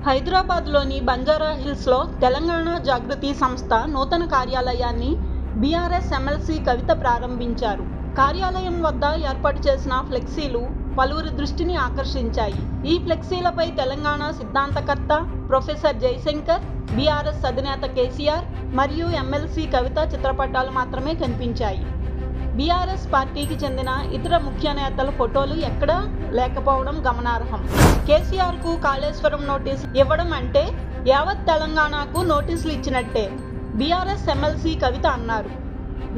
హైదరాబాద్లోని బంజారాహిల్స్లో తెలంగాణ జాగృతి సంస్థ నూతన కార్యాలయాన్ని బీఆర్ఎస్ ఎమ్మెల్సీ కవిత ప్రారంభించారు. కార్యాలయం వద్ద ఏర్పాటు చేసిన ఫ్లెక్సీలు పలువురి దృష్టిని ఆకర్షించాయి. ఈ ఫ్లెక్సీలపై తెలంగాణ సిద్ధాంతకర్త ప్రొఫెసర్ జయశంకర్, బీఆర్ఎస్ అధినేత కేసీఆర్ మరియు ఎమ్మెల్సీ కవిత చిత్రపటాలు మాత్రమే కనిపించాయి. బీఆర్ఎస్ పార్టీకి చెందిన ఇతర ముఖ్య నేతల ఫోటోలు ఎక్కడా లేకపోవడం గమనార్హం. కేసీఆర్కు కాళేశ్వరం నోటీసు ఇవ్వడం అంటే యావత్ తెలంగాణకు నోటీసులు ఇచ్చినట్టే బీఆర్ఎస్ ఎమ్మెల్సీ కవిత అన్నారు.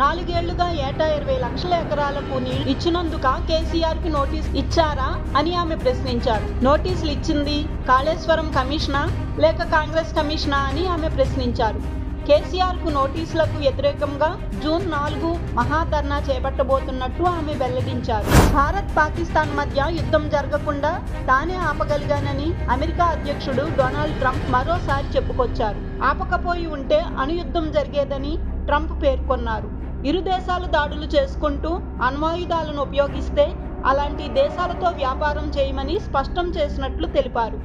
4 ఏళ్లుగా ఏటా 20 లక్షల ఎకరాలకు నీళ్లు ఇచ్చినందుక కేసీఆర్కి నోటీసు ఇచ్చారా అని ఆమె ప్రశ్నించారు. నోటీసులు ఇచ్చింది కాళేశ్వరం కమిషనా లేక కాంగ్రెస్ కమిషనా అని ఆమె ప్రశ్నించారు. కేసీఆర్కు నోటీసులకు వ్యతిరేకంగా జూన్ 4 మహాధర్నా చేపట్టబోతున్నట్టు ఆమె వెల్లడించారు. భారత్ పాకిస్తాన్ మధ్య యుద్ధం జరగకుండా తానే ఆపగలిగానని అమెరికా అధ్యక్షుడు డొనాల్డ్ ట్రంప్ మరోసారి చెప్పుకొచ్చారు. ఆపకపోయి ఉంటే అణుయుద్ధం జరిగేదని ట్రంప్ పేర్కొన్నారు. ఇరు దేశాలు దాడులు చేసుకుంటూ అణ్వాయుధాలను ఉపయోగిస్తే అలాంటి దేశాలతో వ్యాపారం చేయమని స్పష్టం చేసినట్లు తెలిపారు.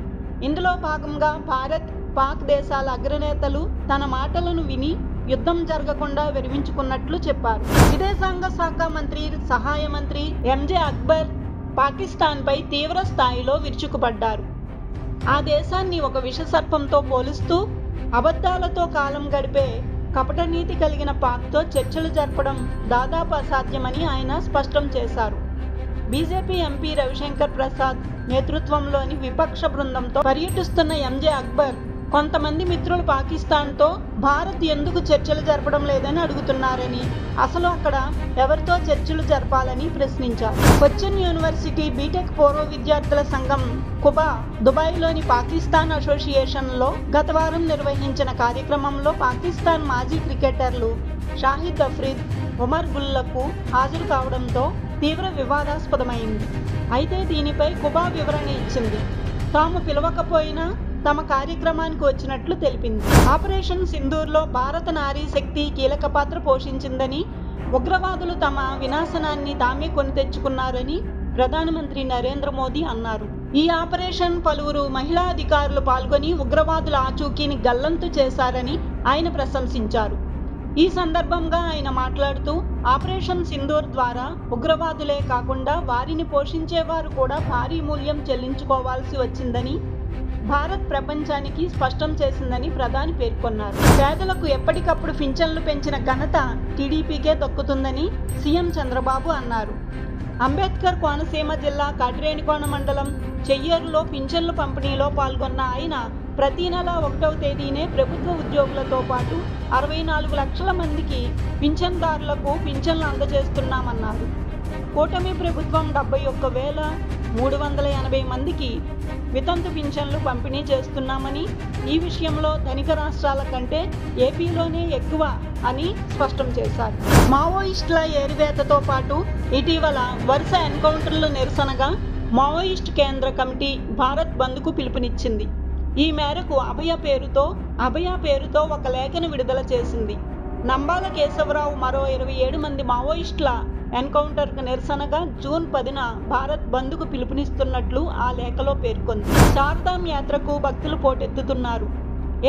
ఇందులో భాగంగా భారత్, పాక్ దేశాల అగ్రనేతలు తన మాటలను విని యుద్ధం జరగకుండా విరమించుకున్నట్లు చెప్పారు. విదేశాంగ శాఖ మంత్రి సహాయ మంత్రి ఎంజే అక్బర్ పాకిస్తాన్పై తీవ్ర స్థాయిలో విరుచుకుపడ్డారు. ఆ దేశాన్ని ఒక విషసర్పంతో పోలుస్తూ అబద్ధాలతో కాలం గడిపే కపట నీతి కలిగిన పాక్తో చర్చలు జరపడం దాదాపు అసాధ్యమని ఆయన స్పష్టం చేశారు. బీజేపీ ఎంపీ రవిశంకర్ ప్రసాద్ నేతృత్వంలోని విపక్ష బృందంతో పర్యటిస్తున్న ఎంజే అక్బర్ కొంతమంది మిత్రులు పాకిస్తాన్తో భారత్ ఎందుకు చర్చలు జరపడం లేదని అడుగుతున్నారని, అసలు అక్కడ ఎవరితో చర్చలు జరపాలని ప్రశ్నించారు. కొచ్చిన్ యూనివర్సిటీ బీటెక్ పూర్వ విద్యార్థుల సంఘం కుబా దుబాయ్లోని పాకిస్తాన్ అసోసియేషన్లో గత వారం నిర్వహించిన కార్యక్రమంలో పాకిస్తాన్ మాజీ క్రికెటర్లు షాహిద్ అఫ్రీద్, ఉమర్ గుల్లకు హాజరు కావడంతో తీవ్ర వివాదాస్పదమైంది. అయితే దీనిపై కుబా వివరణ ఇచ్చింది. తాము పిలవకపోయినా తమ కార్యక్రమానికి వచ్చినట్లు తెలిపింది. ఆపరేషన్ సింధూర్లో భారత నారీ శక్తి కీలక పాత్ర పోషించిందని, ఉగ్రవాదులు తమ వినాశనాన్ని తామే కొని తెచ్చుకున్నారని ప్రధానమంత్రి నరేంద్ర మోదీ అన్నారు. ఈ ఆపరేషన్ పలువురు మహిళా అధికారులు పాల్గొని ఉగ్రవాదుల ఆచూకీని గల్లంతు చేశారని ఆయన ప్రశంసించారు. ఈ సందర్భంగా ఆయన మాట్లాడుతూ ఆపరేషన్ సింధూర్ ద్వారా ఉగ్రవాదులే కాకుండా వారిని పోషించేవారు కూడా భారీ మూల్యం చెల్లించుకోవాల్సి వచ్చిందని భారత్ ప్రపంచానికి స్పష్టం చేసిందని ప్రధాని పేర్కొన్నారు. పేదలకు ఎప్పటికప్పుడు పింఛన్లు పెంచిన ఘనత టీడీపీకే దక్కుతుందని సీఎం చంద్రబాబు అన్నారు. అంబేద్కర్ కోనసీమ జిల్లా కాటిరేనికోన మండలం చెయ్యేరులో పింఛన్లు పంపిణీలో పాల్గొన్న ఆయన ప్రతి నెల 1వ తేదీనే ప్రభుత్వ ఉద్యోగులతో పాటు 64 లక్షల మందికి పింఛన్దారులకు పింఛన్లు అందజేస్తున్నామన్నారు. కూటమి ప్రభుత్వం 71,380 మందికి వితంతు పింఛన్లు పంపిణీ చేస్తున్నామని, ఈ విషయంలో ధనిక రాష్ట్రాల కంటే ఏపీలోనే ఎక్కువ అని స్పష్టం చేశారు. మావోయిస్టుల ఏరివేతతో పాటు ఇటీవల వరుస ఎన్కౌంటర్ల నిరసనగా మావోయిస్టు కేంద్ర కమిటీ భారత్ బంద్కు పిలుపునిచ్చింది. ఈ మేరకు అభయ పేరుతో ఒక లేఖను విడుదల చేసింది. నంబాల కేశవరావు మరో 27 మంది మావోయిస్టుల ఎన్కౌంటర్కు నిరసనగా జూన్ 10న భారత్ బంద్కు పిలుపునిస్తున్నట్లు ఆ లేఖలో పేర్కొంది. చార్ధామ్ యాత్రకు భక్తులు పోటెత్తుతున్నారు.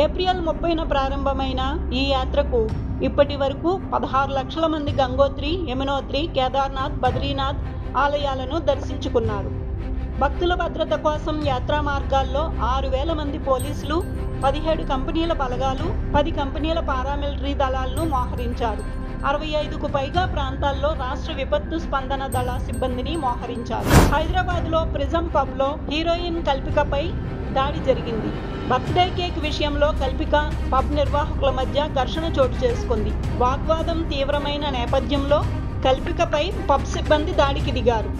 ఏప్రిల్ 30న ప్రారంభమైన ఈ యాత్రకు ఇప్పటి వరకు 16 లక్షల మంది గంగోత్రి, యమునోత్రి, కేదార్నాథ్, బద్రీనాథ్ ఆలయాలను దర్శించుకున్నారు. భక్తుల భద్రత కోసం యాత్రా మార్గాల్లో 6,000 మంది పోలీసులు, 17 కంపెనీల బలగాలు, 10 కంపెనీల పారామిలిటరీ దళాలను మోహరించారు. 65కు పైగా ప్రాంతాల్లో రాష్ట్ర విపత్తు స్పందన దళ సిబ్బందిని మోహరించారు. హైదరాబాద్లో ప్రిజం పబ్లో హీరోయిన్ కల్పికపై దాడి జరిగింది. బర్త్డే కేక్ విషయంలో కల్పిక, పబ్ నిర్వాహకుల మధ్య ఘర్షణ చోటు చేసుకుంది. వాగ్వాదం తీవ్రమైన నేపథ్యంలో కల్పికపై పబ్ సిబ్బంది దాడికి దిగారు.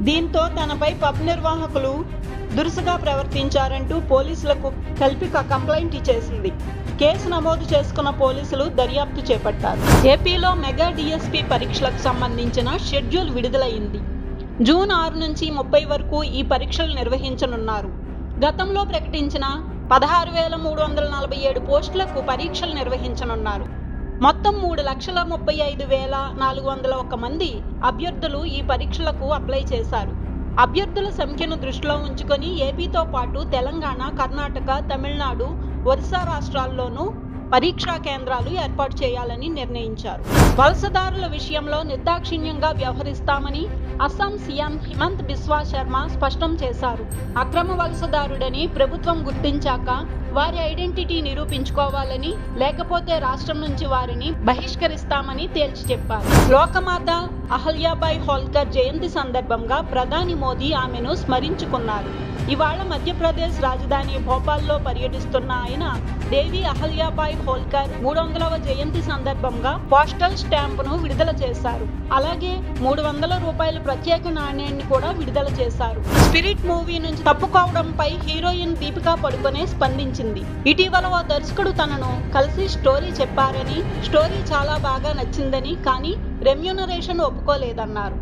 దీంతో తనపై పబ్ నిర్వాహకులు దురుసుగా ప్రవర్తించారంటూ పోలీసులకు కల్పిక కంప్లైంట్ చేసింది. కేసు నమోదు చేసుకున్న పోలీసులు దర్యాప్తు చేపట్టారు. ఏపీలో మెగా డిఎస్పీ పరీక్షలకు సంబంధించిన షెడ్యూల్ విడుదలైంది. జూన్ 6 నుంచి 30 వరకు ఈ పరీక్షలు నిర్వహించనున్నారు. గతంలో ప్రకటించిన 16,347 పోస్టులకు పరీక్షలు నిర్వహించనున్నారు. మొత్తం 3,35,401 మంది అభ్యర్థులు ఈ పరీక్షలకు అప్లై చేశారు. అభ్యర్థుల సంఖ్యను దృష్టిలో ఉంచుకొని ఏపీతో పాటు తెలంగాణ, కర్ణాటక, తమిళనాడు, ఒరిస్సా రాష్ట్రాల్లోనూ పరీక్షా కేంద్రాలు ఏర్పాటు చేయాలని నిర్ణయించారు. వలసదారుల విషయంలో నిర్దాక్షిణ్యంగా వ్యవహరిస్తామని అస్సాం సీఎం హిమంత్ బిస్వా శర్మ స్పష్టం చేశారు. అక్రమ వలసదారుడని ప్రభుత్వం గుర్తించాక వారి ఐడెంటిటీ నిరూపించుకోవాలని, లేకపోతే రాష్ట్రం నుంచి వారిని బహిష్కరిస్తామని తేల్చి చెప్పారు. లోకమాత అహల్యాబాయి హోల్కర్ జయంతి సందర్భంగా ప్రధాని మోదీ ఆమెను స్మరించుకున్నారు. ఇవాళ మధ్యప్రదేశ్ రాజధాని భోపాల్లో పర్యటిస్తున్న ఆయన దేవి అహల్యాబాయి హోల్కర్ 300వ జయంతి సందర్భంగా పోస్టల్ స్టాంపును విడుదల చేశారు. అలాగే 300 రూపాయల ప్రత్యేక నాణ్యాన్ని కూడా విడుదల చేశారు. స్పిరిట్ మూవీ నుంచి తప్పుకోవడంపై హీరోయిన్ దీపికా పడుకొనే స్పందించింది. ఇటీవల ఓ దర్శకుడు తనను కలిసి స్టోరీ చెప్పారని, స్టోరీ చాలా బాగా నచ్చిందని, కానీ రెమ్యూనరేషన్ ఒప్పుకోలేదన్నారు.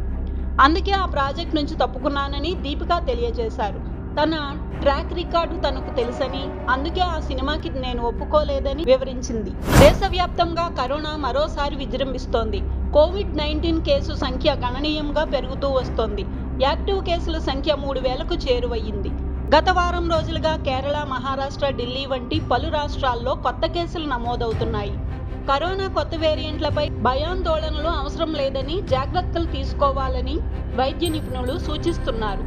అందుకే ఆ ప్రాజెక్ట్ నుంచి తప్పుకున్నానని దీపికా తెలియజేశారు. తన ట్రాక్ రికార్డు తనకు తెలుసని, అందుకే ఆ సినిమాకి నేను ఒప్పుకోలేదని వివరించింది. దేశవ్యాప్తంగా కరోనా మరోసారి విజృంభిస్తోంది. కోవిడ్-19 కేసు సంఖ్య గణనీయంగా పెరుగుతూ వస్తోంది. యాక్టివ్ కేసుల సంఖ్య 3000కు చేరువయ్యింది. గత వారం రోజులుగా కేరళ, మహారాష్ట్ర, ఢిల్లీ వంటి పలు రాష్ట్రాల్లో కొత్త కేసులు నమోదవుతున్నాయి. కరోనా కొత్త వేరియంట్లపై భయాందోళనలు అవసరం లేదని, జాగ్రత్తలు తీసుకోవాలని వైద్య నిపుణులు సూచిస్తున్నారు.